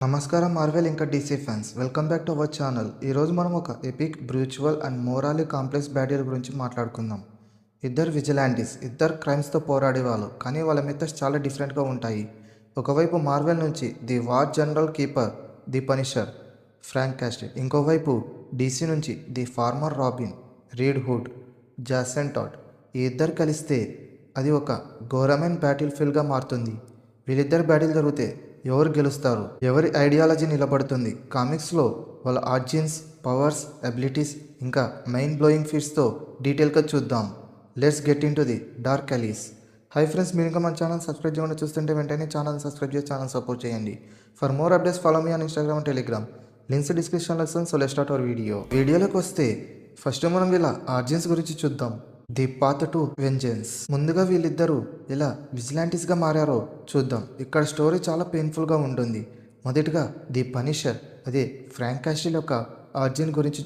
నమస్కారం మార్వెల్ ఇంకా DC fans, welcome back to our channel. ఈరోజు మనం ఒక ఎపిక్, బ్రూచువల్ అండ్ మోరాలి కాంప్లెక్స్ బ్యాటిల్ గురించి మాట్లాడుకుందాం. ఇద్దరు విజిలాంటీస్, ఇద్దరు క్రైమ్స్తో పోరాడేవాళ్ళు, కానీ వాళ్ళ మెథడ్స్ చాలా డిఫరెంట్గా ఉంటాయి. ఒకవైపు మార్వెల్ నుంచి the war general keeper, the Punisher, Frank Castle. ఇంకోవైపు డీసీ నుంచి the former Robin, Red Hood, Jason Todd. ఈ ఇద్దరు కలిస్తే అది ఒక ఘోరమైన బ్యాటిల్ ఫీల్డ్గా మారుతుంది. వీళ్ళిద్దరు బ్యాటిల్ జరిగితే ఎవరు గెలుస్తారు, ఎవరి ఐడియాలజీ నిలబడుతుంది? కామిక్స్లో వాళ్ళ ఆర్జిన్స్, పవర్స్, అబిలిటీస్ ఇంకా మైండ్ బ్లోయింగ్ ఫీట్స్తో డీటెయిల్గా చూద్దాం. Let's get into the dark allies. Hi friends, మీరు ఇంకా మన ఛానల్ సబ్స్క్రైబ్ చేయకుండా చూస్తుంటే వెంటనే ఛానల్ సబ్స్క్రైబ్ చేసి ఛానల్ సపోర్ట్ చేయండి. For more updates follow me on Instagram and Telegram, links డిస్క్రిప్షన్లో ఇస్తాను. సో లెట్స్ స్టార్ట్ అవర్ వీడియోలోకి వస్తే ఫస్ట్ మనం వీళ్ళ ఆర్జిన్స్ గురించి చూద్దాం. The path to vengeance. ముందుగా వీళ్ళిద్దరూ ఎలా విజిలాంటీస్గా మారారో చూద్దాం. ఇక్కడ స్టోరీ చాలా పెయిన్ఫుల్గా ఉంటుంది. మొదటిగా ది పనిషర్, అదే ఫ్రాంక్ క్యాస్టిల్ యొక్క ఆర్జిన్ గురించి